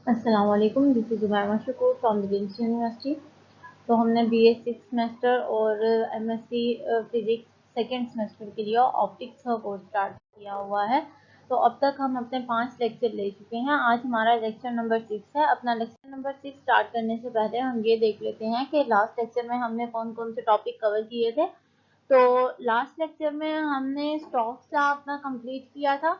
अस्सलाम वालेकुम, this is Umaima Shakoor from the Vince university. तो हमने बीए सिक्स सेमेस्टर और एमएससी फिजिक्स सेकेंड सेमेस्टर के लिए ऑप्टिक्स का कोर्स स्टार्ट किया हुआ है। तो अब तक हम अपने 5 लेक्चर ले चुके हैं। आज हमारा लेक्चर नंबर 6 है। अपना लेक्चर नंबर 6 स्टार्ट करने से पहले हम ये देख लेते हैं कि लास्ट लेक्चर में हमने कौन कौन से टॉपिक कवर किए थे। तो लास्ट लेक्चर में हमने स्टोक्स लॉ अपना कंप्लीट किया था,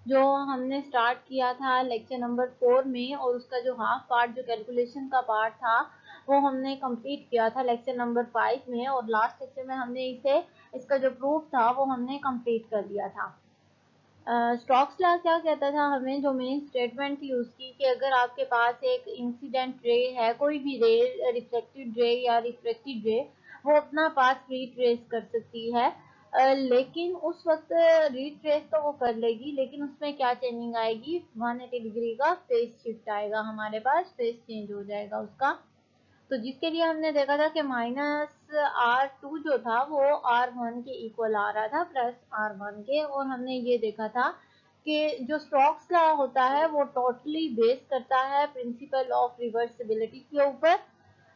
जो हमने स्टार्ट किया था लेक्चर नंबर 4 में, और उसका जो हाफ पार्ट, जो कैलकुलेशन का पार्ट था, वो हमने कंप्लीट किया था लेक्चर नंबर 5 में। और लास्ट लेक्चर में हमने इसका जो प्रूफ था वो हमने कंप्लीट कर दिया था। स्टोक्स लॉ क्या कहता था हमें, जो मेन स्टेटमेंट थी उसकी, कि अगर आपके पास एक इंसिडेंट रे है, कोई भी रे, रिफ्लेक्टेड रे या रिफ्रेक्टेड रे, वो अपना पाथ रिट्रेस कर सकती है। लेकिन उस वक्त रिट्रेस तो वो कर लेगी, लेकिन उसमें क्या चेंजिंग आएगी, 180 डिग्री का फेज शिफ्ट आएगा, हमारे पास फेज चेंज हो जाएगा उसका। तो जिसके लिए हमने देखा था कि -R2 जो था वो R1 के इक्वल आ रहा था, प्लस R1 के। और हमने ये देखा था कि जो स्टोक्स लॉ होता है वो टोटली बेस करता है प्रिंसिपल ऑफ रिवर्सिबिलिटी के ऊपर।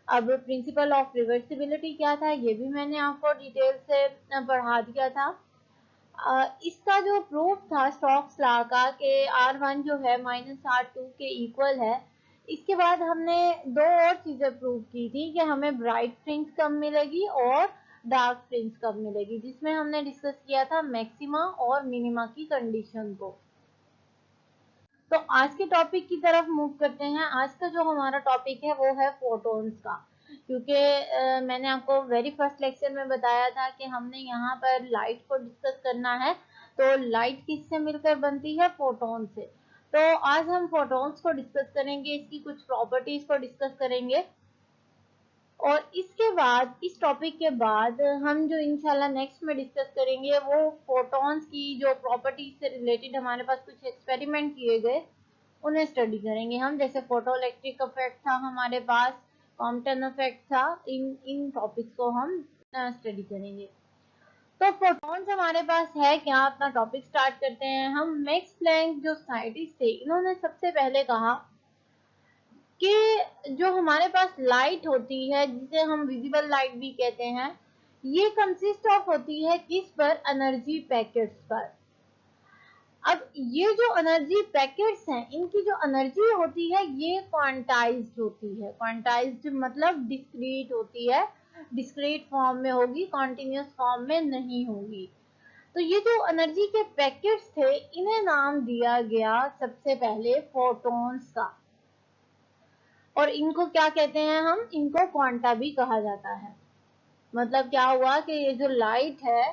अब प्रिंसिपल ऑफ रिवर्सिबिलिटी क्या था ये भी मैंने आपको डिटेल से पढ़ा दिया था। इसका जो प्रूफ था स्टोक्स लॉ का कि R1 जो है -R2 के इक्वल है। इसके बाद हमने दो और चीजें प्रूव की थी कि हमें ब्राइट फ्रिंज कब मिलेगी और डार्क फ्रिंज कब मिलेगी, जिसमें हमने डिस्कस किया था मैक्सिमा और मिनिमा की कंडीशन को। तो आज के टॉपिक की तरफ मूव करते हैं। आज का जो हमारा टॉपिक है वो है फोटॉन्स का। क्योंकि मैंने आपको वेरी फर्स्ट लेक्चर में बताया था कि हमने यहाँ पर लाइट को डिस्कस करना है। तो लाइट किससे मिलकर बनती है, फोटॉन से। तो आज हम फोटॉन्स को डिस्कस करेंगे, इसकी कुछ प्रॉपर्टीज को डिस्कस करेंगे। और इसके बाद, इस टॉपिक के बाद, हम जो इंशाल्लाह नेक्स्ट में डिस्कस करेंगे वो फोटॉन्स की जो प्रॉपर्टीज से रिलेटेड हमारे पास कुछ एक्सपेरिमेंट किए गए, उन्हें स्टडी करेंगे हम। जैसे फोटो इलेक्ट्रिक इफेक्ट था हमारे पास, कॉम्पटन इफेक्ट था, इन टॉपिक्स को हम स्टडी करेंगे। तो फोटॉन्स हमारे पास है क्या, अपना टॉपिक स्टार्ट करते हैं हम। मैक्स प्लैंक जो साइंटिस्ट थे, इन्होंने सबसे पहले कहा कि जो हमारे पास लाइट होती है, जिसे हम विजिबल लाइट भी कहते हैं, ये कंसिस्ट ऑफ होती है किस पर, एनर्जी पैकेट्स पर। अब ये जो एनर्जी पैकेट्स हैं, इनकी जो एनर्जी होती है ये क्वांटाइज्ड होती है। क्वांटाइज्ड मतलब डिस्क्रीट होती है, डिस्क्रीट फॉर्म में होगी, कॉन्टिन्यूस फॉर्म में नहीं होगी। तो ये जो एनर्जी के पैकेट्स थे, इन्हें नाम दिया गया सबसे पहले फोटॉन्स का। और इनको क्या कहते हैं हम, इनको क्वांटा भी कहा जाता है। मतलब क्या हुआ कि ये जो लाइट है,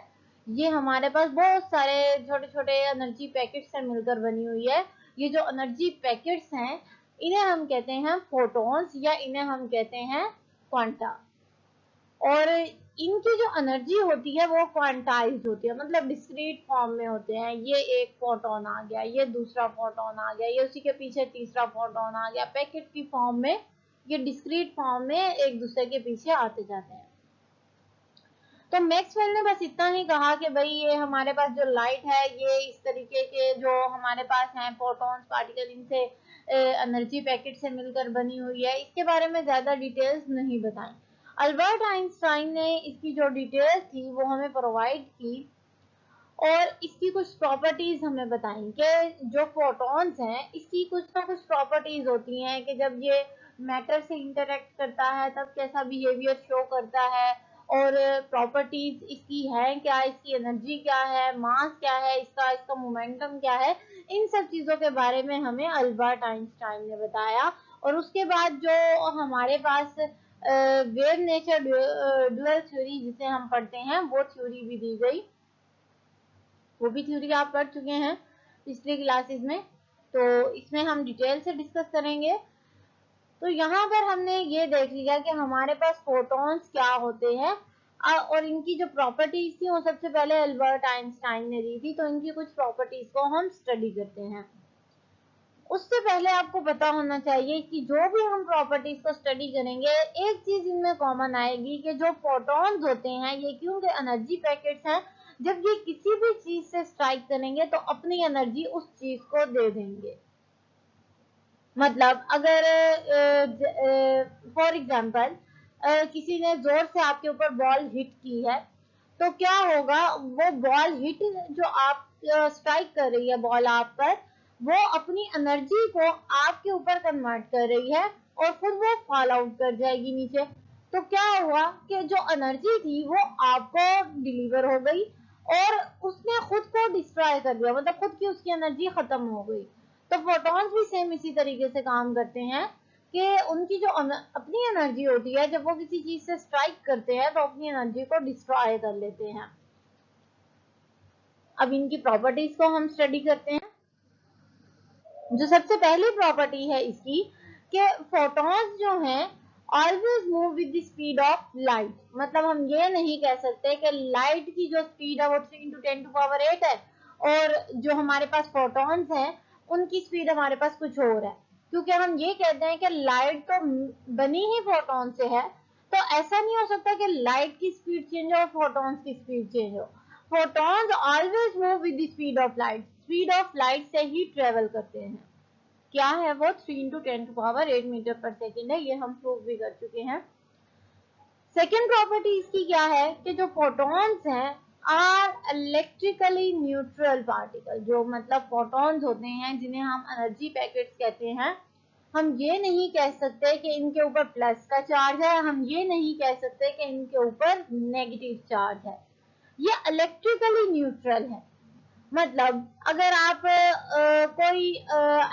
ये हमारे पास बहुत सारे छोटे छोटे एनर्जी पैकेट से मिलकर बनी हुई है। ये जो एनर्जी पैकेट्स हैं, इन्हें हम कहते हैं फोटॉन्स, या इन्हें हम कहते हैं क्वांटा। और इनकी जो एनर्जी होती है वो क्वांटाइज्ड होती है, मतलब डिस्क्रीट फॉर्म में होते हैं। ये एक फोटोन आ गया, ये दूसरा फोटोन आ गया, ये उसी के पीछे तीसरा फोटोन आ गया, पैकेट की फॉर्म में। ये डिस्क्रीट फॉर्म में एक दूसरे के पीछे आते जाते हैं। तो मैक्सवेल ने बस इतना ही कहा कि भाई ये हमारे पास जो लाइट है, ये इस तरीके के जो हमारे पास हैं फोटॉन्स, पार्टिकल, इनसे एनर्जी पैकेट से मिलकर बनी हुई है। इसके बारे में ज्यादा डिटेल्स नहीं बताई। अल्बर्ट आइंस्टाइन ने इसकी जो डिटेल्स थी वो हमें प्रोवाइड की, और इसकी कुछ प्रॉपर्टीज हमें बताई कि जो फोटॉन्स हैं, इसकी कुछ ना कुछ प्रॉपर्टीज होती हैं कि जब ये मैटर से इंटरेक्ट करता है तब कैसा बिहेवियर शो करता है, और प्रॉपर्टीज इसकी है क्या, इसकी एनर्जी क्या है, मास क्या है इसका, इसका मोमेंटम क्या है। इन सब चीजों के बारे में हमें अल्बर्ट आइंस्टाइन ने बताया। और उसके बाद जो हमारे पास वेव नेचर ड्यूअल थ्योरी जिसे हम पढ़ते हैं, वो थ्योरी भी दी गई। वो भी थ्योरी आप पढ़ चुके हैं पिछली क्लासेस में, तो इसमें हम डिटेल से डिस्कस करेंगे। तो यहाँ पर हमने ये देख लिया कि हमारे पास फोटॉन्स क्या होते हैं, और इनकी जो प्रॉपर्टीज थी वो सबसे पहले अल्बर्ट आइंस्टाइन ने दी थी। तो इनकी कुछ प्रॉपर्टीज को हम स्टडी करते हैं। उससे पहले आपको पता होना चाहिए कि जो भी हम प्रॉपर्टीज को स्टडी करेंगे, एक चीज इनमें कॉमन आएगी कि जो फोटॉन्स होते हैं, ये क्योंकि एनर्जी पैकेट्स हैं, जब ये किसी भी चीज से स्ट्राइक करेंगे तो अपनी एनर्जी उस चीज को दे देंगे। मतलब अगर फॉर एग्जाम्पल किसी ने जोर से आपके ऊपर बॉल हिट की है, तो क्या होगा, वो बॉल हिट जो आप स्ट्राइक कर रही है बॉल आप पर, वो अपनी एनर्जी को आपके ऊपर कन्वर्ट कर रही है और फिर वो फॉल आउट कर जाएगी नीचे। तो क्या हुआ कि जो एनर्जी थी वो आपको डिलीवर हो गई और उसने खुद को डिस्ट्रॉय कर दिया, मतलब खुद की उसकी एनर्जी खत्म हो गई। तो फोटॉन्स भी सेम इसी तरीके से काम करते हैं कि उनकी जो अपनी एनर्जी होती है, जब वो किसी चीज से स्ट्राइक करते हैं तो अपनी एनर्जी को डिस्ट्रॉय कर लेते हैं। अब इनकी प्रॉपर्टीज को हम स्टडी करते हैं। जो सबसे पहली प्रॉपर्टी है इसकी कि फोटॉन्स जो हैं always move with the speed of light. मतलब हम ये नहीं कह सकते कि लाइट की जो स्पीड है वो 3 × 10⁸ है और जो हमारे पास फोटॉन्स हैं उनकी स्पीड हमारे पास कुछ और है, क्योंकि हम ये कहते हैं कि लाइट तो बनी ही फोटॉन से है, तो ऐसा नहीं हो सकता कि लाइट की स्पीड चेंज हो और फोटॉन्स की स्पीड चेंज हो। Photons always move with the speed of light, speed of light से ही ट्रेवल करते हैं। क्या है वो? 3 × 10⁸ मीटर पर सेकेंड है, ये हम प्रूव भी कर चुके हैं। सेकेंड प्रॉपर्टी इसकी क्या है कि जो फोटॉन्स हैं आर इलेक्ट्रिकली न्यूट्रल पार्टिकल। जो मतलब फोटॉन्स होते हैं जिन्हें हम एनर्जी पैकेट्स कहते हैं, हम ये नहीं कह सकते कि इनके ऊपर प्लस का चार्ज है, हम ये नहीं कह सकते कि इनके ऊपर नेगेटिव चार्ज है, ये इलेक्ट्रिकली न्यूट्रल है। मतलब अगर आप कोई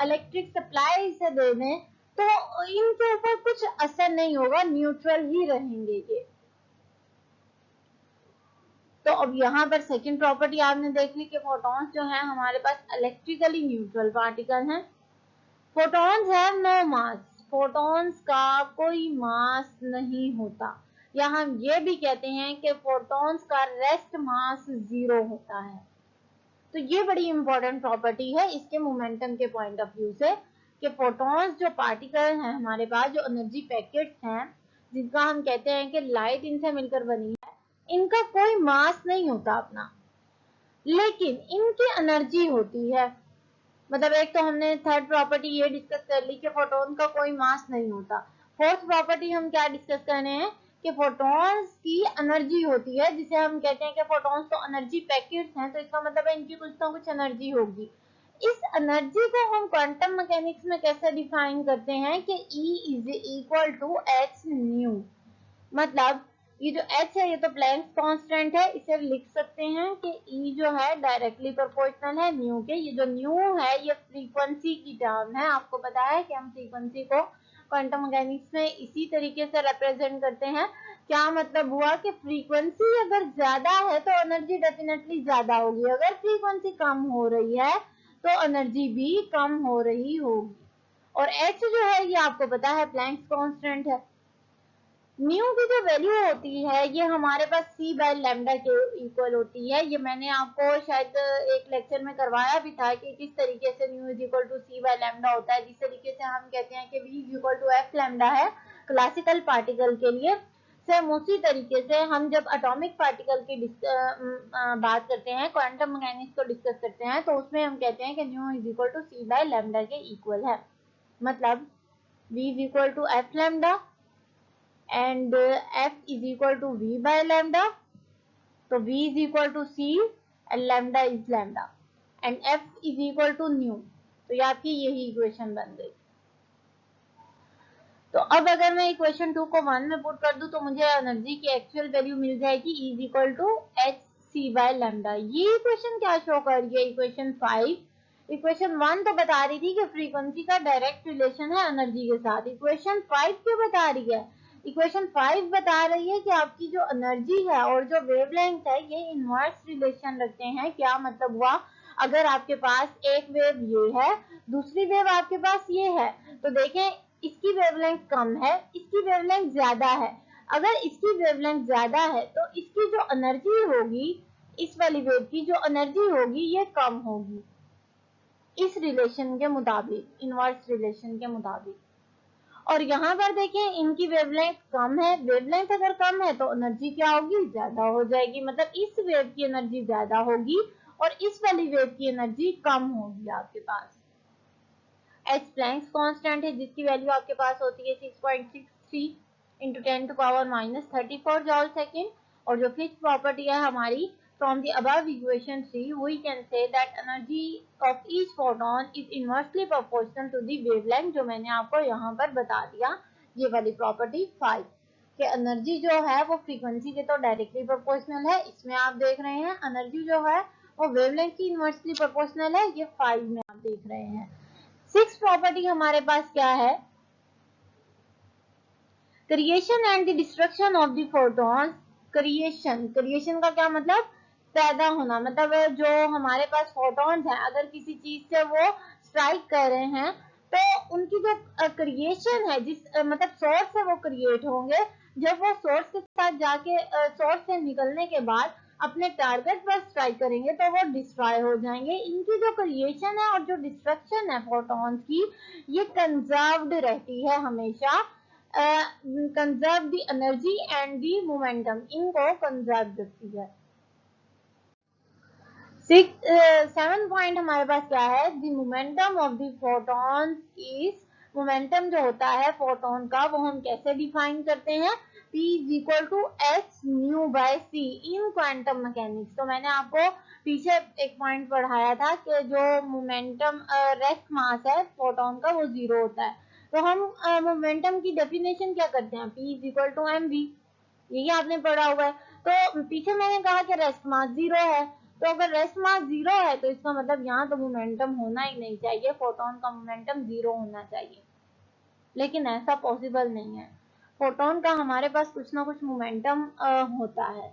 इलेक्ट्रिक सप्लाई से दे दें तो इनके ऊपर कुछ असर नहीं होगा, न्यूट्रल ही रहेंगे ये। तो अब यहाँ पर सेकंड प्रॉपर्टी आपने देख ली कि फोटॉन्स जो हैं हमारे पास इलेक्ट्रिकली न्यूट्रल पार्टिकल हैं। Photons have no mass, photons का कोई मास नहीं होता, या हम ये भी कहते हैं कि फोटॉन्स का रेस्ट मास 0 होता है। तो ये बड़ी इंपॉर्टेंट प्रॉपर्टी है इसके मोमेंटम के पॉइंट ऑफ व्यू से कि फोटॉन्स जो पार्टिकल हैं हमारे पास, जो एनर्जी पैकेट्स हैं जिनका हम कहते हैं कि लाइट इनसे मिलकर बनी है, इनका कोई मास नहीं होता अपना, लेकिन इनकी एनर्जी होती है। मतलब एक तो हमने थर्ड प्रॉपर्टी ये डिस्कस कर ली कि फोटॉन का कोई मास नहीं होता। फोर्थ प्रॉपर्टी हम क्या डिस्कस कर रहे हैं कि फोटॉन्स की एनर्जी होती है, जिसे हम कहते हैं कि फोटॉन्स तो एनर्जी पैकेट्स हैं, तो इसका मतलब है इनकी कुछ ना कुछ एनर्जी होगी। इस एनर्जी को हम क्वांटम मैकेनिक्स में कैसे डिफाइन करते हैं कि E = h/nu। मतलब ये जो h है ये तो प्लैंक्स कांस्टेंट है, इसे लिख सकते हैं कि E जो है डायरेक्टली प्रोपोर्शनल है न्यू के। ये जो न्यू है ये फ्रीक्वेंसी की टर्म है। आपको पता है कि हम फ्रीक्वेंसी को क्वांटम मैकेनिक्स में इसी तरीके से रिप्रेजेंट करते हैं। क्या मतलब हुआ कि फ्रीक्वेंसी अगर ज्यादा है तो एनर्जी डेफिनेटली ज्यादा होगी, अगर फ्रीक्वेंसी कम हो रही है तो एनर्जी भी कम हो रही होगी। और h जो है ये आपको पता है प्लैंक्स कांस्टेंट है। न्यू की जो वैल्यू होती है ये हमारे पास c/λ के इक्वल होती है। ये मैंने आपको शायद एक लेक्चर में करवाया भी था कि किस तरीके से न्यू = c/λ होता है। जिस तरीके से हम कहते हैं कि v = f/λ है क्लासिकल पार्टिकल के लिए, सेम उसी तरीके से हम जब एटॉमिक पार्टिकल की बात करते हैं, क्वांटम मैकेनिक्स को डिस्कस करते हैं, तो उसमें हम कहते हैं कि न्यू = c/λ के इक्वल है। मतलब v = f/λ and f = v/λ, तो v = c and lambda is lambda and f = nu। तो ये आपकी यही इक्वेशन बन गई। तो अब अगर मैं इक्वेशन 2 को 1 में पुट कर दूं तो मुझे एनर्जी की एक्चुअल वैल्यू मिल जाएगी E = hc/λ। ये इक्वेशन क्या शो कर रही है? इक्वेशन 5। इक्वेशन 1 तो बता रही थी कि फ्रीक्वेंसी का डायरेक्ट रिलेशन है एनर्जी के साथ। इक्वेशन 5 क्यों बता रही है? इक्वेशन 5 बता रही है कि आपकी जो एनर्जी है और जो वेवलेंथ है ये इनवर्स रिलेशन रखते हैं। क्या मतलब हुआ? अगर आपके पास एक वेव ये है, दूसरी वेव आपके पास ये है, तो देखें इसकी वेवलेंथ कम है, इसकी वेवलेंथ ज्यादा है। अगर इसकी वेवलेंथ ज्यादा है तो इसकी जो एनर्जी होगी, इस वाली वेव की जो एनर्जी होगी ये कम होगी, इस रिलेशन के मुताबिक, इनवर्स रिलेशन के मुताबिक। और यहाँ पर देखें इनकी वेवलेंथ कम है, वेवलेंथ अगर कम है तो एनर्जी क्या होगी? ज्यादा हो जाएगी। मतलब इस वेव की एनर्जी ज्यादा होगी और इस वाली वेव की एनर्जी कम होगी आपके पास। एच प्लैंक्स कांस्टेंट है जिसकी वैल्यू आपके पास होती है 6.63 इंटू 10⁻⁻34 जॉल सेकेंड। और जो फिफ्थ प्रॉपर्टी है हमारी, from the above equation 3 we can say that energy of each photon is inversely proportional to the wavelength, जो मैंने आपको यहाँ पर बता दिया ये वाली प्रॉपर्टी 5 कि एनर्जी जो है वो फ्रीक्वेंसी के तो डायरेक्टली प्रोपोर्शनल है। इसमें आप देख रहे हैं एनर्जी जो है वो वेवलेंथ की इनवर्सली प्रोपोर्शनल है, ये 5 में आप देख रहे हैं। सिक्स प्रॉपर्टी हमारे पास क्या है, creation and the destruction of the photons. Creation का क्या मतलब, पैदा होना, मतलब जो हमारे पास फोटॉन्स हैं अगर किसी चीज से वो स्ट्राइक कर रहे हैं तो उनकी जो क्रिएशन है, जिस मतलब सोर्स से वो क्रिएट होंगे, जब वो सोर्स के साथ जाके सोर्स से निकलने के बाद अपने टारगेट पर स्ट्राइक करेंगे तो वो डिस्ट्रॉय हो जाएंगे। इनकी जो क्रिएशन है और जो डिस्ट्रक्शन है फोटॉन्स की, ये कंजर्व्ड रहती है हमेशा। Conserve the energy and the momentum, इनको कंजर्व रखती है। सेवन पॉइंट हमारे पास क्या है, the momentum of the photon is, momentum जो होता है फोटोन का वो हम कैसे डिफाइन करते हैं, P is equal to h nu by c in quantum mechanics. तो मैंने आपको पीछे एक पॉइंट पढ़ाया था कि जो मोमेंटम रेस्ट मास है फोटोन का वो 0 होता है, तो हम मोमेंटम की डेफिनेशन क्या करते हैं, P is equal to mv, यही आपने पढ़ा हुआ है। तो पीछे मैंने कहा कि रेस्ट मास 0 है, तो अगर रेस्ट मास 0 है तो इसका मतलब यहाँ तो मोमेंटम होना ही नहीं चाहिए, फोटोन का मोमेंटम 0 होना चाहिए, लेकिन ऐसा पॉसिबल नहीं है। फोटोन का हमारे पास कुछ ना कुछ मोमेंटम होता है।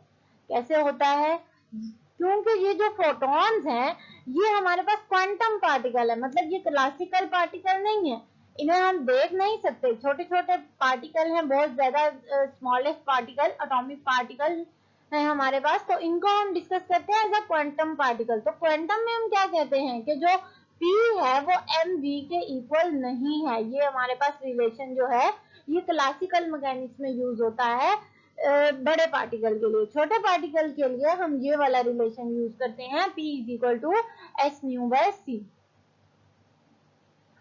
कैसे होता है, क्योंकि ये जो फोटॉन्स हैं ये हमारे पास क्वांटम पार्टिकल है, मतलब ये क्लासिकल पार्टिकल नहीं है, इन्हें हम देख नहीं सकते, छोटे छोटे पार्टिकल हैं, बहुत ज्यादा स्मॉलेस्ट पार्टिकल, एटॉमिक पार्टिकल है हमारे पास, तो इनको हम डिस्कस करते हैं एज अ क्वांटम पार्टिकल। तो क्वांटम में हम क्या कहते हैं कि जो P है वो mv के इक्वल नहीं है, ये हमारे पास रिलेशन जो है ये क्लासिकल मैकेनिक्स में यूज होता है बड़े पार्टिकल के लिए। छोटे पार्टिकल के लिए हम ये वाला रिलेशन यूज करते हैं, P is equal to S nu by C.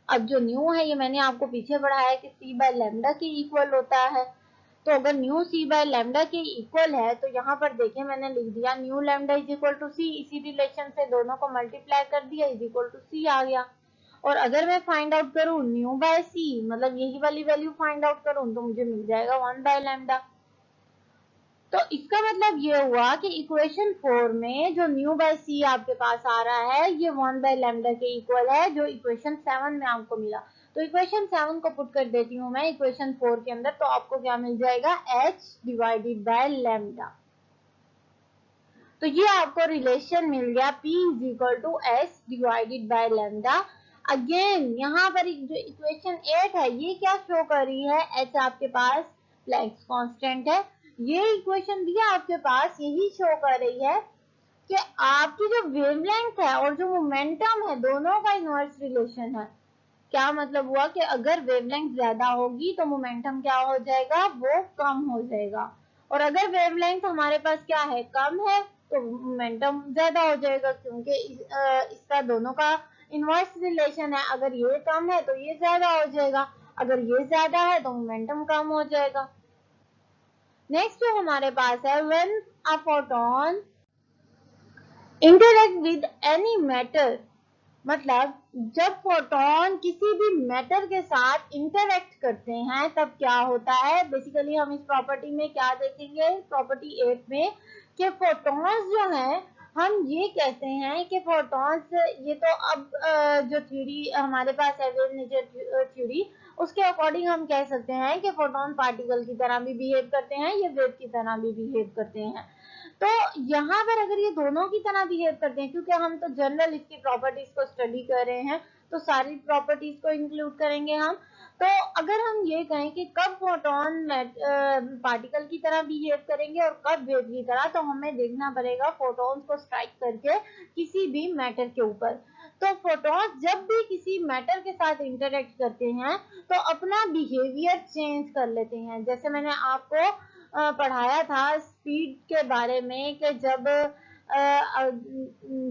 अब जो न्यू है ये मैंने आपको पीछे पढ़ाया है कि C बाय लैम्डा के इक्वल होता है, तो अगर न्यू C बाय लैम्डा के इक्वल है तो यहाँ पर देखिए मैंने लिख दिया nu lambda is equal to C, इसी रिलेशन से दोनों को मल्टीप्लाई कर दिया, इज इक्वल टू C आ गया। और अगर मैं फाइंड आउट करूं न्यू बाय C, मतलब यही वाली वैल्यू फाइंड आउट करूं तो मुझे मिल जाएगा 1 बाय लैम्डा। तो इसका मतलब ये हुआ कि इक्वेशन 4 में जो न्यू बाय C आपके पास आ रहा है ये 1 बाय लैम्डा के इक्वल है, जो इक्वेशन 7 में आपको मिला। तो इक्वेशन 7 को पुट कर देती हूँ मैं इक्वेशन 4 के अंदर, तो आपको क्या मिल जाएगा, h डिवाइडेड बाय लैम्डा। तो ये आपको रिलेशन मिल गया P is equal to S divided by lambda. Again यहाँ पर जो इक्वेशन 8 है ये क्या शो कर रही है, h आपके पास प्लैंक्स कांस्टेंट है, ये इक्वेशन भी आपके पास यही शो कर रही है कि आपकी जो वेवलेंथ है और जो मोमेंटम है दोनों का इनवर्स रिलेशन है। क्या मतलब हुआ कि अगर वेवलेंथ ज्यादा होगी तो मोमेंटम क्या हो जाएगा, वो कम हो जाएगा, और अगर वेवलेंथ हमारे पास क्या है, कम है, तो मोमेंटम ज्यादा हो जाएगा, क्योंकि इसका दोनों का इनवर्स रिलेशन है, अगर ये कम है तो ये ज्यादा हो जाएगा, अगर ये ज्यादा है तो मोमेंटम कम हो जाएगा। नेक्स्ट जो हमारे पास है, when a photon interact with any matter, मतलब जब फोटोन किसी भी मैटर के साथ इंटरेक्ट करते हैं तब क्या होता है। बेसिकली हम इस प्रॉपर्टी में क्या देखेंगे, प्रॉपर्टी 8 में, कि फोटॉन्स जो हैं हम ये कहते हैं कि फोटॉन्स, ये तो अब जो थ्योरी हमारे पास है वेव नेचर थ्योरी, उसके अकॉर्डिंग हम कह सकते हैं कि फोटोन पार्टिकल की तरह भी बिहेव करते हैं, ये वेव की तरह भी बिहेव करते हैं। तो यहाँ पर अगर ये दोनों की तरह बिहेव करते हैं, क्योंकि हम तो जनरल इसकी प्रॉपर्टीज को स्टडी कर रहे हैं तो सारी प्रॉपर्टीज को इंक्लूड करेंगे हम। तो अगर हम ये कहें कि कब फोटोन पार्टिकल की तरह बिहेव करेंगे और कब वेव की तरह, तो हमें देखना पड़ेगा फोटोन्स को स्ट्राइक करके किसी भी मैटर के ऊपर। तो फोटोन्स जब भी किसी मैटर के साथ इंटरेक्ट करते हैं तो अपना बिहेवियर चेंज कर लेते हैं। जैसे मैंने आपको पढ़ाया था स्पीड के बारे में कि जब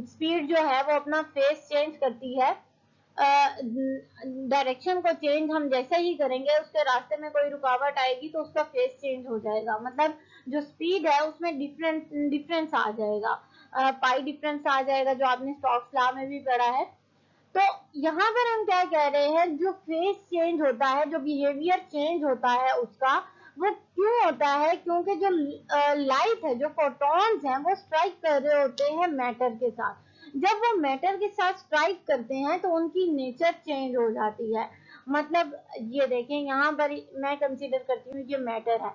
स्पीड जो है वो अपना फेस चेंज करती है डायरेक्शन को चेंज हम जैसे ही करेंगे, उसके रास्ते में कोई रुकावट आएगी तो उसका फेस चेंज हो जाएगा, मतलब जो स्पीड है उसमें डिफरेंस आ जाएगा, पाई डिफरेंस आ जाएगा, जो आपने स्टोक्स लॉ में भी पढ़ा है। तो यहाँ पर हम क्या कह रहे हैं, जो फेस चेंज होता है, जो बिहेवियर चेंज होता है उसका, वो क्यों होता है? क्योंकि जो लाइट है, जो फोटॉन्स हैं, वो स्ट्राइक कर रहे होते हैं मैटर के साथ। जब वो मैटर के साथ स्ट्राइक करते हैं तो उनकी नेचर चेंज हो जाती है। मतलब ये देखें, यहाँ पर मैं कंसीडर करती हूँ ये मैटर है।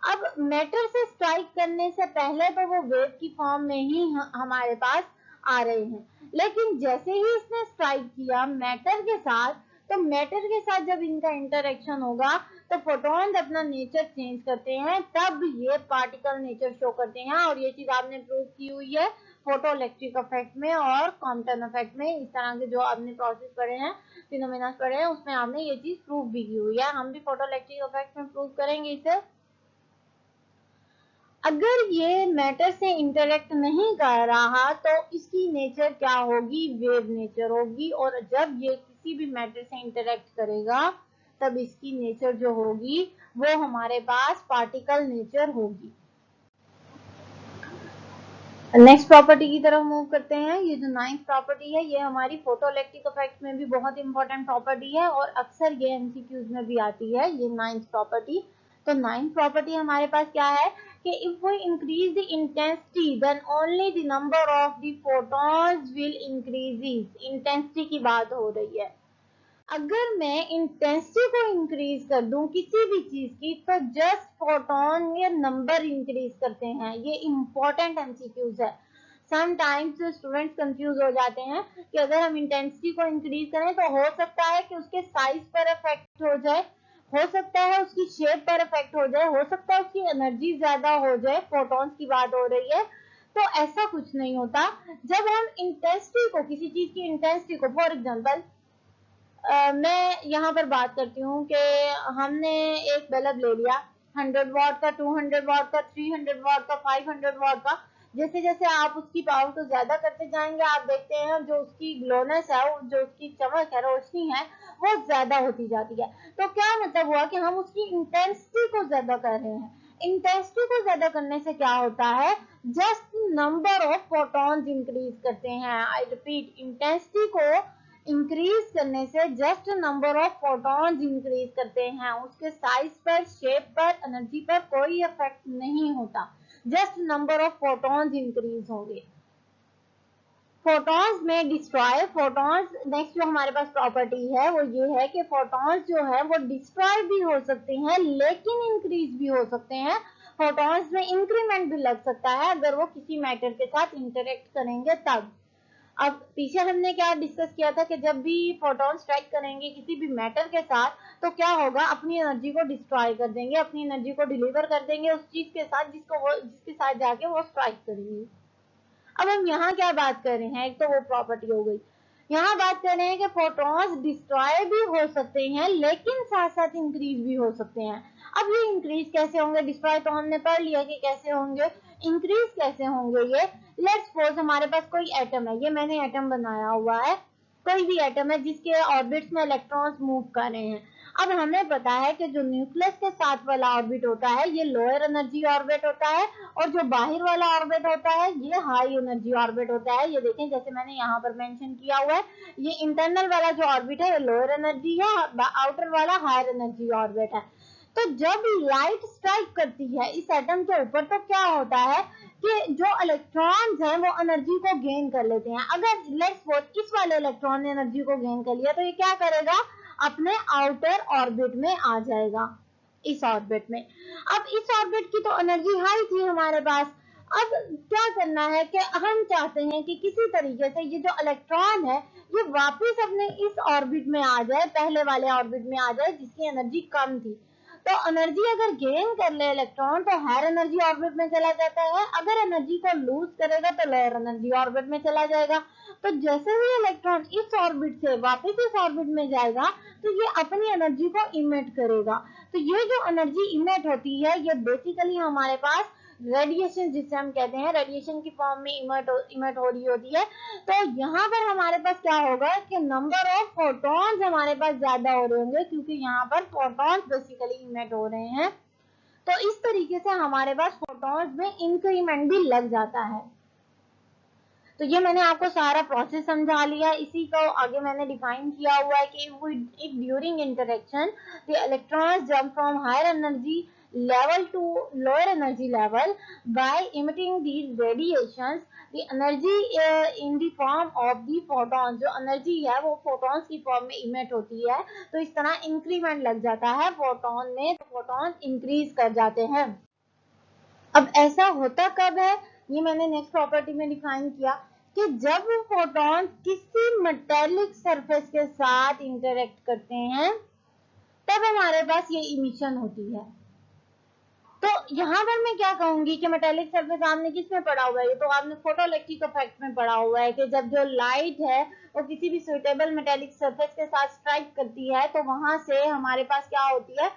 अब मैटर से स्ट्राइक करने से पहले तो वो वेव की फॉर्म में ही हमारे पास आ रहे हैं, लेकिन जैसे ही इसने स्ट्राइक किया मैटर के साथ, तो मैटर के साथ जब इनका इंटरेक्शन होगा तो फोटॉन्स अपना नेचर चेंज करते हैं, तब ये पार्टिकल नेचर शो करते हैं। और ये चीज आपने प्रूव की हुई है फोटो इलेक्ट्रिक इफेक्ट में और कॉम्पटन इफेक्ट में। इस तरह के जो आपने प्रोसेस पढ़े हैं, फिनोमेना पढ़े हैं, उसमें आपने ये चीज प्रूव भी की हुई है। हम भी फोटो इलेक्ट्रिक इफेक्ट में प्रूव करेंगे इसे। अगर ये मैटर से इंटरेक्ट नहीं कर रहा तो इसकी नेचर क्या होगी? वेव नेचर होगी। और जब ये किसी भी मैटर से इंटरेक्ट करेगा तब इसकी नेचर जो होगी वो हमारे पास पार्टिकल नेचर होगी। नेक्स्ट प्रॉपर्टी की तरफ मूव करते हैं। ये जो 9th प्रॉपर्टी है ये हमारी फोटोइलेक्ट्रिक इफेक्ट में भी बहुत इंपॉर्टेंट प्रॉपर्टी है और अक्सर ये एमसीक्यूज में भी आती है, ये 9th प्रॉपर्टी। तो 9th प्रॉपर्टी हमारे पास क्या है कि if we increase the intensity then only the number of the photons will increase. Intensity की बात हो रही है। अगर मैं इंटेंसिटी को इंक्रीज कर दूं किसी भी चीज की, तो जस्ट फोटोन ये नंबर इंक्रीज करते हैं। ये इंपॉर्टेंट एमसीक्यूज है। समटाइम्स स्टूडेंट्स कंफ्यूज हो जाते हैं कि अगर हम इंटेंसिटी को इंक्रीज करें तो हो सकता है कि उसके साइज पर इफेक्ट हो जाए, हो सकता है उसकी शेप पर इफेक्ट हो जाए, हो सकता है उसकी एनर्जी ज्यादा हो जाए। फोटॉन्स की बात हो रही है, तो ऐसा कुछ नहीं होता। जब हम इंटेंसिटी को, किसी चीज की इंटेंसिटी को, फॉर एग्जाम्पल मैं यहाँ पर बात करती हूँ कि हमने एक बल्ब ले लिया 100 वाट का, 200 वाट का, 300 वाट का, 500 वाट का। जैसे जैसे आप उसकी पावर को ज्यादा करते जाएंगे, आप देखते हैं जो उसकी ग्लोनेस है, जो उसकी चमक है, रोशनी है, वो ज्यादा होती जाती है। तो क्या मतलब हुआ कि हम उसकी इंटेंसिटी को ज्यादा कर रहे हैं। इंटेंसिटी को ज्यादा करने से क्या होता है? Just number of photons increase करते हैं। आई रिपीट, इंटेंसिटी को इंक्रीज करने से just number of photons increase करते हैं, उसके साइज पर, शेप पर, एनर्जी पर कोई इफेक्ट नहीं होता। Just number of photons increase होंगे। फोटॉन्स में डिस्ट्रॉय, फोटॉन्स नेक्स्ट जो हमारे पास प्रॉपर्टी है वो ये है कि फोटॉन्स जो है वो डिस्ट्रॉय भी हो सकते हैं लेकिन इंक्रीज भी हो सकते हैं। फोटॉन्स में इंक्रीमेंट भी लग सकता है अगर वो किसी मैटर के साथ इंटरेक्ट करेंगे तब। अब पीछे हमने क्या डिस्कस किया था कि जब भी फोटॉन स्ट्राइक करेंगे किसी भी मैटर के साथ तो क्या होगा? अपनी एनर्जी को डिस्ट्रॉय कर देंगे, अपनी एनर्जी को डिलीवर कर देंगे उस चीज के साथ जिसके साथ जाके वो स्ट्राइक करेंगे। अब हम यहाँ क्या बात कर रहे हैं? एक तो वो प्रॉपर्टी हो गई। यहाँ बात कर रहे हैं कि फोटॉन्स डिस्ट्रॉय भी हो सकते हैं लेकिन साथ साथ इंक्रीज भी हो सकते हैं। अब ये इंक्रीज कैसे होंगे? डिस्ट्रॉय तो हमने पढ़ लिया कि कैसे होंगे, इंक्रीज कैसे होंगे ये। लेट्स सपोज हमारे पास कोई एटम है, ये मैंने एटम बनाया हुआ है, कोई भी एटम है जिसके ऑर्बिट्स में इलेक्ट्रॉन्स मूव कर रहे हैं। अब हमें पता है कि जो न्यूक्लियस के साथ वाला ऑर्बिट होता है ये लोअर एनर्जी ऑर्बिट होता है और जो बाहर वाला ऑर्बिट होता है ये हाई एनर्जी ऑर्बिट होता है। ये देखें जैसे मैंने यहाँ पर मेंशन किया हुआ है, ये इंटरनल वाला जो ऑर्बिट है ये लोअर एनर्जी है, आउटर वाला हायर एनर्जी ऑर्बिट है। तो जब लाइट स्ट्राइक करती है इस एटम के ऊपर तो क्या होता है कि जो इलेक्ट्रॉन्स हैं वो एनर्जी को गेन कर लेते हैं। अगर लेट्स सपोज इस वाले इलेक्ट्रॉन ने एनर्जी को गेन कर लिया तो ये क्या करेगा? अपने आउटर ऑर्बिट में आ जाएगा, इस ऑर्बिट में। अब इस ऑर्बिट की तो एनर्जी हाई थी हमारे पास। अब क्या करना है कि हम चाहते हैं कि किसी तरीके से ये जो इलेक्ट्रॉन है ये वापस अपने इस ऑर्बिट में आ जाए, पहले वाले ऑर्बिट में आ जाए जिसकी एनर्जी कम थी। तो एनर्जी अगर गेन कर ले इलेक्ट्रॉन तो हायर एनर्जी ऑर्बिट में चला जाता है, अगर एनर्जी को लूज करेगा तो लोअर एनर्जी ऑर्बिट में चला जाएगा। तो जैसे ही इलेक्ट्रॉन इस ऑर्बिट से वापस इस ऑर्बिट में जाएगा तो ये अपनी एनर्जी को इमिट करेगा। तो ये जो एनर्जी इमिट होती है ये बेसिकली हमारे पास रेडिएशन जिसे हम कहते हैं, रेडिएशन की फॉर्म में इमिट हो रही होती है। तो यहाँ पर हमारे पास क्या होगा कि नंबर ऑफ फोटॉन्स हमारे पास ज्यादा हो रहे होंगे, क्योंकि यहाँ पर फोटॉन्स बेसिकली इमिट हो रहे हैं। तो इस तरीके से हमारे पास फोटॉन्स में इंक्रीमेंट भी लग जाता है। तो ये मैंने आपको सारा प्रोसेस समझा लिया। इसी को आगे मैंने डिफाइन किया हुआ है कि if during interaction the electrons jump from higher energy level to lower energy level by emitting these radiations, the energy in the form of the photons, जो एनर्जी है वो फोटॉन्स की फॉर्म में इमिट होती है। तो इस तरह इंक्रीमेंट लग जाता है फोटॉन में, फोटॉन इंक्रीज कर जाते हैं। अब ऐसा होता कब है, ये मैंने नेक्स्ट प्रॉपर्टी में डिफाइन किया कि जब फोटॉन किसी मेटेलिक सरफेस के साथ इंटरेक्ट करते हैं तब हमारे पास ये इमिशन होती है। तो यहाँ पर मैं क्या कहूंगी कि मेटेलिक सरफेस आपने किस में पढ़ा हुआ है, तो आपने फोटोइलेक्ट्रिक इफेक्ट में पढ़ा हुआ है कि जब जो लाइट है वो किसी भी सुइटेबल मेटेलिक सरफेस के साथ स्ट्राइक करती है तो वहां से हमारे पास क्या होती है,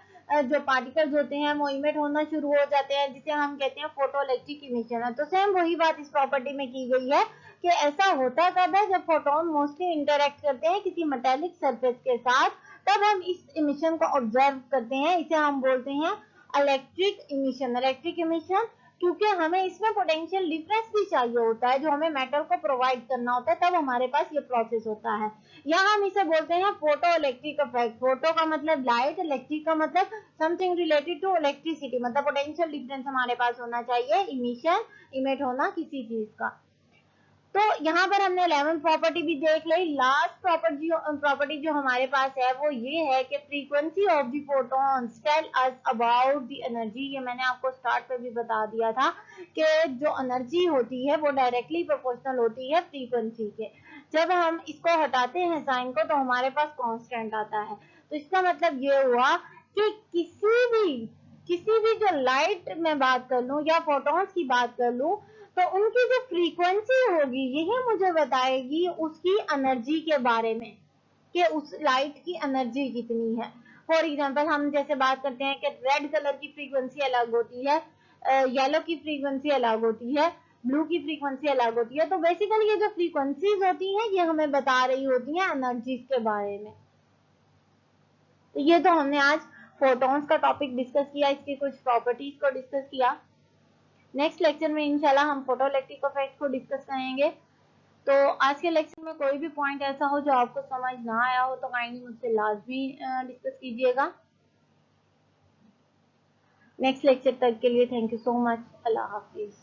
जो पार्टिकल्स होते हैं वो इमिट होना शुरू हो जाते हैं, जिसे हम कहते हैं फोटोइलेक्ट्रिक इमिशन है। तो सेम वही बात इस प्रॉपर्टी में की गई है कि ऐसा होता कब है, जब फोटोन मोस्टली इंटरेक्ट करते हैं किसी मेटेलिक सरफेस के साथ, तब हम इस इमिशन को ऑब्जर्व करते हैं। इसे हम बोलते हैं इलेक्ट्रिक इमिशन। इलेक्ट्रिक इमिशन क्योंकि हमें इसमें पोटेंशियल डिफरेंस भी चाहिए होता है जो हमें मेटल को प्रोवाइड करना होता है, तब हमारे पास ये प्रोसेस होता है। या हम इसे बोलते हैं फोटो इलेक्ट्रिक इफेक्ट। फोटो का मतलब लाइट, इलेक्ट्रिक का मतलब समथिंग रिलेटेड टू इलेक्ट्रिसिटी, मतलब पोटेंशियल डिफरेंस हमारे पास होना चाहिए, इमिशन इमिट होना किसी चीज का। तो यहाँ पर हमने 11th प्रॉपर्टी भी देख ली। लास्ट प्रॉपर्टी जो हमारे पास है वो ये है कि frequency of the photons tell us about the energy. ये मैंने आपको स्टार्ट पे भी बता दिया था कि जो एनर्जी होती है वो डायरेक्टली प्रोपोर्शनल होती है फ्रीक्वेंसी के। जब हम इसको हटाते हैं साइन को तो हमारे पास कांस्टेंट आता है। तो इसका मतलब ये हुआ कि किसी भी जो लाइट में बात कर लूं या फोटॉन्स की बात कर लूं तो उनकी जो फ्रीक्वेंसी होगी यही मुझे बताएगी उसकी एनर्जी के बारे में कि उस लाइट की एनर्जी कितनी है। फॉर एग्जांपल हम जैसे बात करते हैं कि रेड कलर की फ्रीक्वेंसी अलग होती है, येलो की फ्रीक्वेंसी अलग होती है, ब्लू की फ्रीक्वेंसी अलग होती है। तो बेसिकली ये जो फ्रीक्वेंसीज होती हैं ये हमें बता रही होती हैं एनर्जीज के बारे में। तो ये तो हमने आज फोटॉन्स का टॉपिक डिस्कस किया, इसकी कुछ प्रॉपर्टीज को डिस्कस किया। नेक्स्ट लेक्चर में इंशाल्लाह हम फोटोइलेक्ट्रिक इफेक्ट को डिस्कस करेंगे। तो आज के लेक्चर में कोई भी पॉइंट ऐसा हो जो आपको समझ ना आया हो तो काइंडली मुझसे लाजमी डिस्कस कीजिएगा। नेक्स्ट लेक्चर तक के लिए thank you so much. Allah Hafiz.